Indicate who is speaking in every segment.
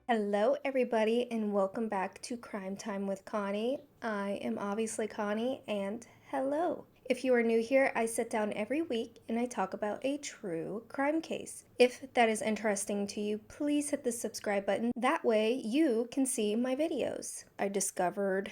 Speaker 1: Hello, everybody, and welcome back to Crime Time with Connie. I am obviously Connie, and hello. If you are new here, I sit down every week and I talk about a true crime case. If that is interesting to you, please hit the subscribe button. That way you can see my videos. I discovered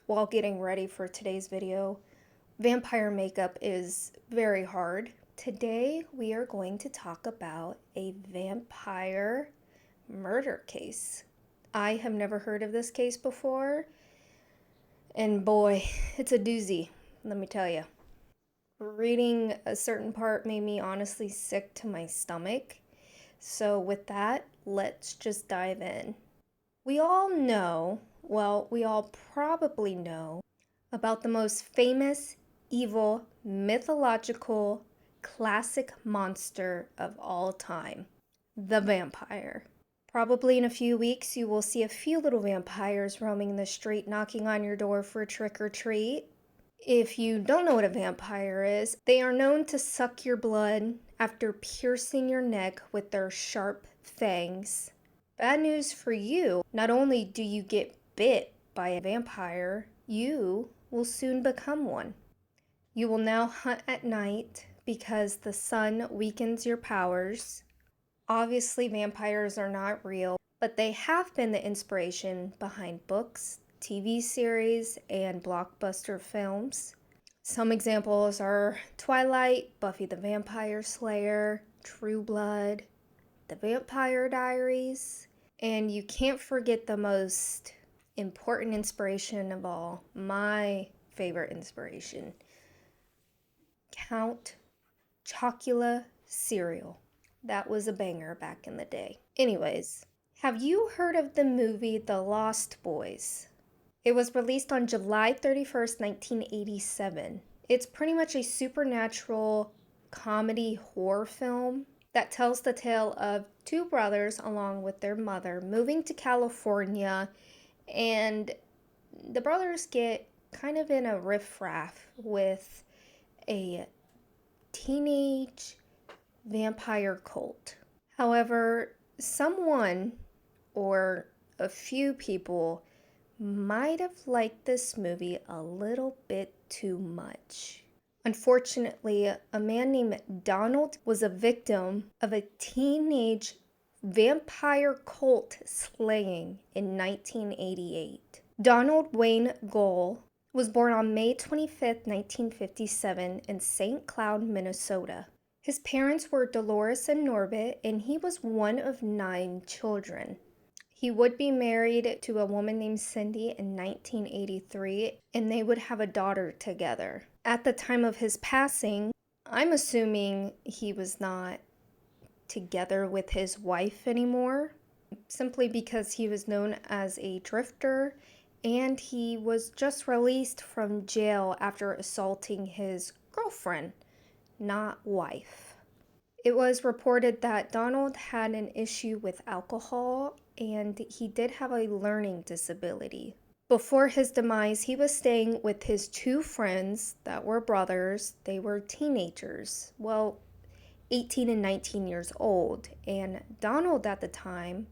Speaker 1: while getting ready for today's video, vampire makeup is very hard. Today we are going to talk about a vampire murder case. I have never heard of this case before, and boy, it's a doozy, let me tell you. Reading a certain part made me honestly sick to my stomach. So with that, let's just dive in. We all probably know about the most famous, evil, mythological, classic monster of all time, the vampire. Probably in a few weeks, you will see a few little vampires roaming the street knocking on your door for a trick or treat. If you don't know what a vampire is, they are known to suck your blood after piercing your neck with their sharp fangs. Bad news for you, not only do you get bit by a vampire, you will soon become one. You will now hunt at night because the sun weakens your powers. Obviously, vampires are not real, but they have been the inspiration behind books, TV series, and blockbuster films. Some examples are Twilight, Buffy the Vampire Slayer, True Blood, The Vampire Diaries, and you can't forget the most important inspiration of all, my favorite inspiration, Count Chocula cereal. That was a banger back in the day. Anyways, have you heard of the movie The Lost Boys? It was released on July 31st, 1987. It's pretty much a supernatural comedy horror film that tells the tale of two brothers along with their mother moving to California, and the brothers get kind of in a riffraff with a teenage vampire cult. However, someone or a few people might have liked this movie a little bit too much. Unfortunately, a man named Donald was a victim of a teenage vampire cult slaying in 1988. Donald Wayne Gall was born on May 25th, 1957 in St. Cloud, Minnesota. His parents were Dolores and Norbert, and he was one of 9 children. He would be married to a woman named Cindy in 1983, and they would have a daughter together. At the time of his passing, I'm assuming he was not together with his wife anymore, simply because he was known as a drifter, and he was just released from jail after assaulting his girlfriend, not wife. It was reported that Donald had an issue with alcohol and he did have a learning disability. Before his demise, he was staying with his 2 friends that were brothers. They were teenagers, 18 and 19 years old, and Donald at the time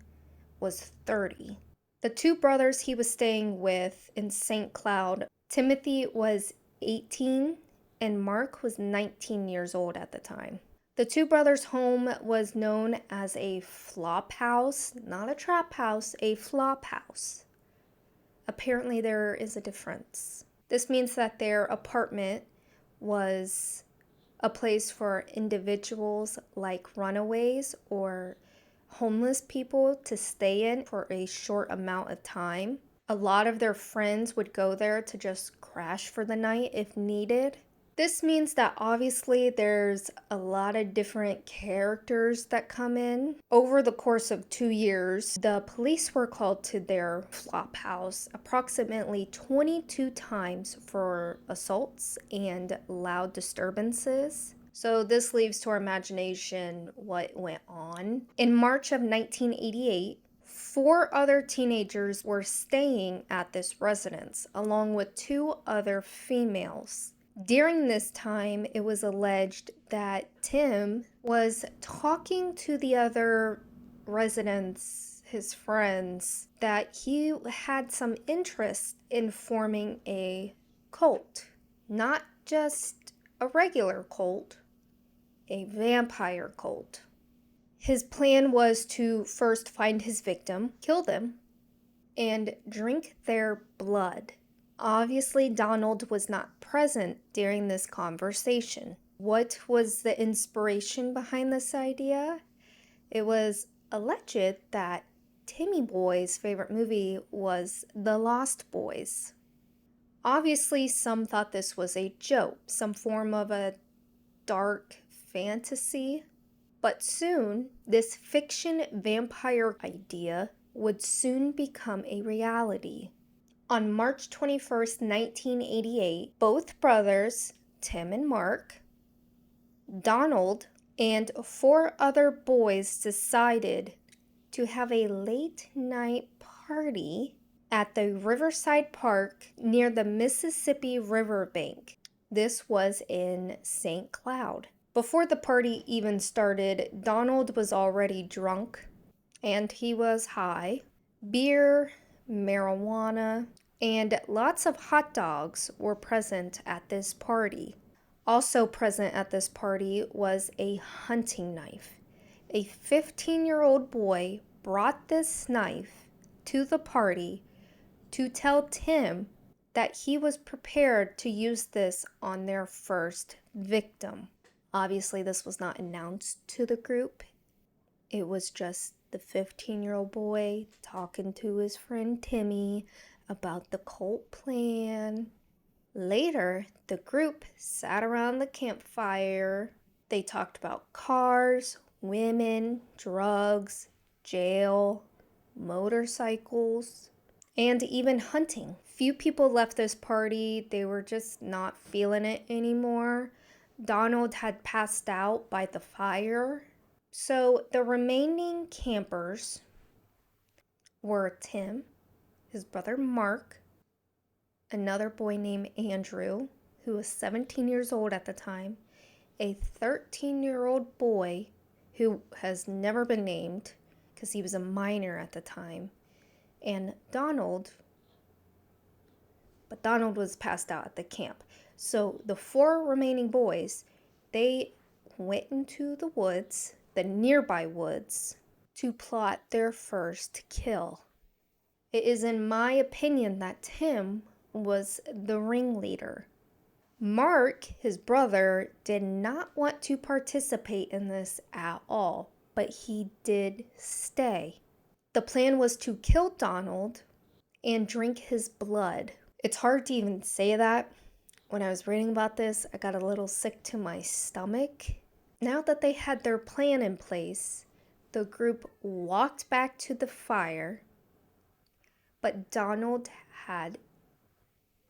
Speaker 1: was 30. The 2 brothers he was staying with in St. Cloud, Timothy was 18 and Mark was 19 years old at the time. The 2 brothers' home was known as a flop house, not a trap house, a flop house. Apparently there is a difference. This means that their apartment was a place for individuals like runaways or homeless people to stay in for a short amount of time. A lot of their friends would go there to just crash for the night if needed. This means that obviously there's a lot of different characters that come in. Over the course of 2 years, the police were called to their flop house approximately 22 times for assaults and loud disturbances. So this leaves to our imagination what went on. In March of 1988, 4 other teenagers were staying at this residence, along with 2 other females. During this time, it was alleged that Tim was talking to the other residents, his friends, that he had some interest in forming a cult. Not just a regular cult, a vampire cult. His plan was to first find his victim, kill them, and drink their blood. Obviously, Donald was not present during this conversation. What was the inspiration behind this idea? It was alleged that Timmy Boy's favorite movie was The Lost Boys. Obviously, some thought this was a joke, some form of a dark fantasy. But soon, this fiction vampire idea would soon become a reality. On March 21st, 1988, both brothers, Tim and Mark, Donald, and 4 other boys decided to have a late night party at the Riverside Park near the Mississippi Riverbank. This was in St. Cloud. Before the party even started, Donald was already drunk and he was high. Beer, marijuana, and lots of hot dogs were present at this party. Also present at this party was a hunting knife. A 15-year-old boy brought this knife to the party to tell Tim that he was prepared to use this on their first victim. Obviously, this was not announced to the group. It was just the 15-year-old boy talking to his friend Timmy about the cult plan. Later, the group sat around the campfire. They talked about cars, women, drugs, jail, motorcycles, and even hunting. Few people left this party. They were just not feeling it anymore. Donald had passed out by the fire. So the remaining campers were Tim, his brother Mark, another boy named Andrew, who was 17 years old at the time, a 13-year-old boy who has never been named because he was a minor at the time, and Donald, but Donald was passed out at the camp. So the 4 remaining boys, they went into the woods, the nearby woods, to plot their first kill. It is in my opinion that Tim was the ringleader. Mark, his brother, did not want to participate in this at all, but he did stay. The plan was to kill Donald and drink his blood. It's hard to even say that. When I was reading about this, I got a little sick to my stomach. Now that they had their plan in place, the group walked back to the fire, but Donald had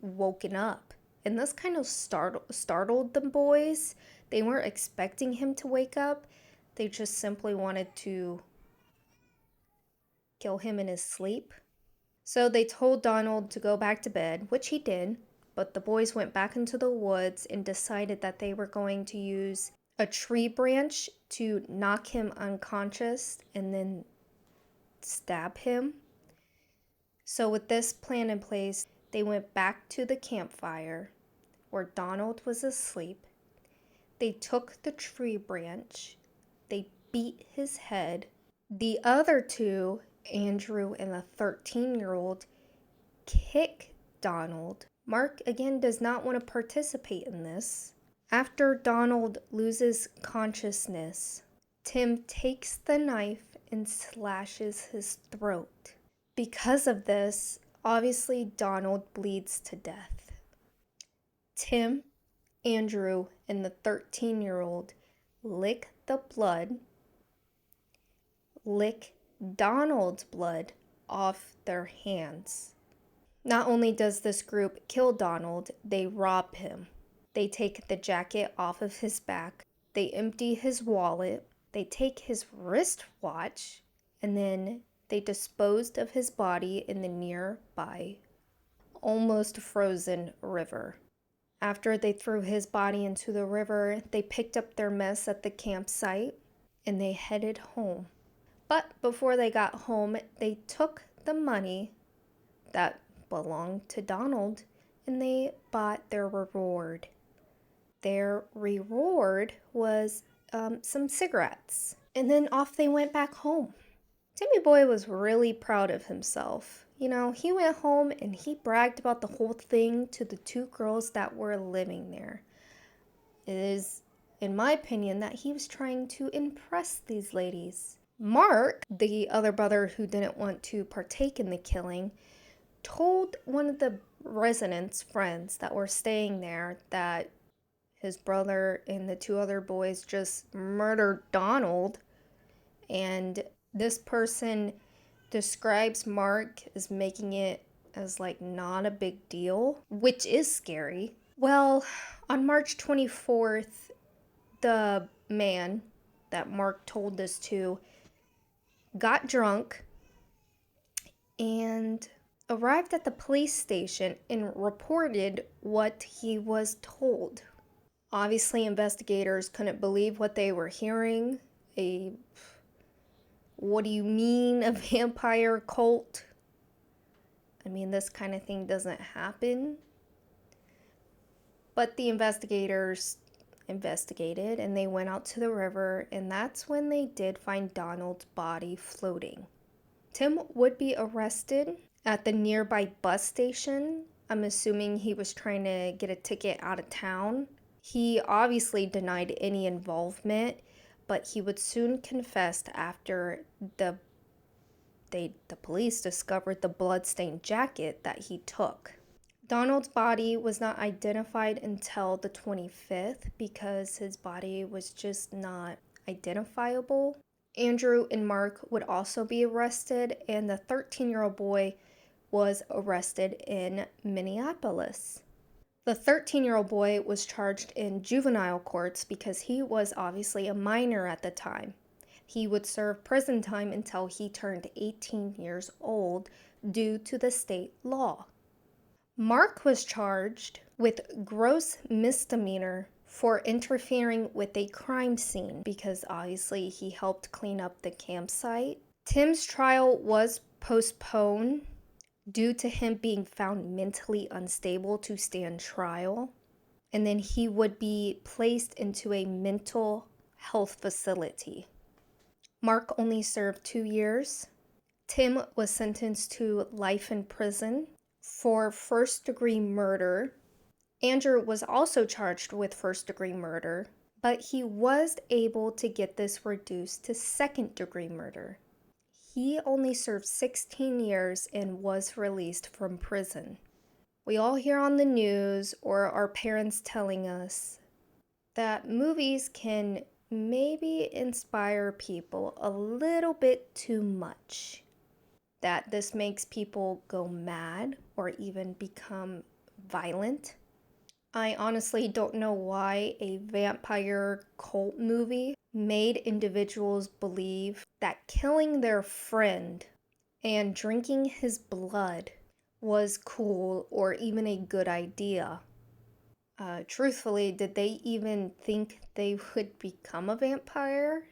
Speaker 1: woken up. And this kind of startled the boys. They weren't expecting him to wake up. They just simply wanted to kill him in his sleep. So they told Donald to go back to bed, which he did. But the boys went back into the woods and decided that they were going to use a tree branch to knock him unconscious and then stab him. So with this plan in place, they went back to the campfire where Donald was asleep. They took the tree branch. They beat his head. The other 2, Andrew and the 13-year-old, kick Donald. Mark, again, does not want to participate in this. After Donald loses consciousness, Tim takes the knife and slashes his throat. Because of this, obviously Donald bleeds to death. Tim Andrew and the 13-year-old lick Donald's blood off their hands. Not only does this group kill Donald, they rob him. They take the jacket off of his back, they empty his wallet, they take his wristwatch, and then they disposed of his body in the nearby, almost frozen river. After they threw his body into the river, they picked up their mess at the campsite and they headed home. But before they got home, they took the money that belonged to Donald and they bought their reward. Their reward was some cigarettes. And then off they went back home. Timmy Boy was really proud of himself. He went home and he bragged about the whole thing to the two girls that were living there. It is, in my opinion, that he was trying to impress these ladies. Mark, the other brother who didn't want to partake in the killing, told one of the residents' friends that were staying there that his brother and the two other boys just murdered Donald. And this person describes Mark as making it as like not a big deal, which is scary. Well, on March 24th, the man that Mark told this to got drunk and arrived at the police station and reported what he was told. Obviously, investigators couldn't believe what they were hearing. What do you mean, a vampire cult? I mean, this kind of thing doesn't happen. But the investigators investigated and they went out to the river, and that's when they did find Donald's body floating. Tim would be arrested at the nearby bus station. I'm assuming he was trying to get a ticket out of town. He obviously denied any involvement, but he would soon confess after the police discovered the bloodstained jacket that he took. Donald's body was not identified until the 25th because his body was just not identifiable. Andrew and Mark would also be arrested, and the 13-year-old boy was arrested in Minneapolis. The 13-year-old boy was charged in juvenile courts because he was obviously a minor at the time. He would serve prison time until he turned 18 years old due to the state law. Mark was charged with gross misdemeanor for interfering with a crime scene because obviously he helped clean up the campsite. Tim's trial was postponed due to him being found mentally unstable to stand trial. And then he would be placed into a mental health facility. Mark only served 2 years. Tim was sentenced to life in prison for first-degree murder. Andrew was also charged with first-degree murder, but he was able to get this reduced to second-degree murder. He only served 16 years and was released from prison. We all hear on the news or our parents telling us that movies can maybe inspire people a little bit too much. That this makes people go mad or even become violent. I honestly don't know why a vampire cult movie made individuals believe that killing their friend and drinking his blood was cool or even a good idea. Truthfully, did they even think they would become a vampire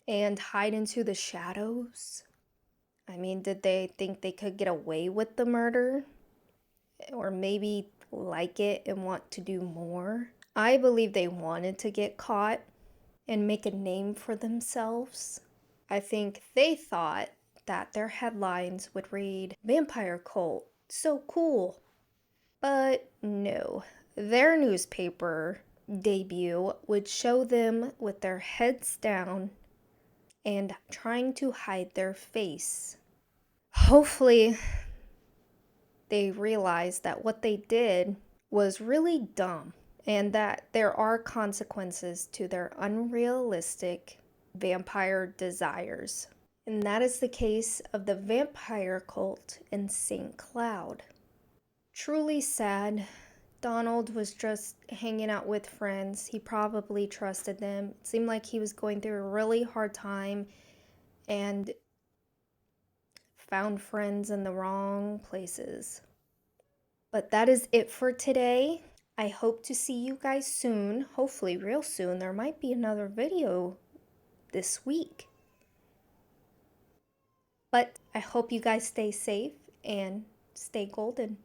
Speaker 1: and hide into the shadows? I mean, did they think they could get away with the murder? Or maybe like it and want to do more? I believe they wanted to get caught and make a name for themselves. I think they thought that their headlines would read, "Vampire Cult, so cool." But no, their newspaper debut would show them with their heads down and trying to hide their face. Hopefully, they realized that what they did was really dumb and that there are consequences to their unrealistic vampire desires. And that is the case of the vampire cult in St. Cloud. Truly sad. Donald was just hanging out with friends. He probably trusted them. It seemed like he was going through a really hard time and found friends in the wrong places. But that is it for today. I hope to see you guys soon. Hopefully, real soon. There might be another video this week. But I hope you guys stay safe and stay golden.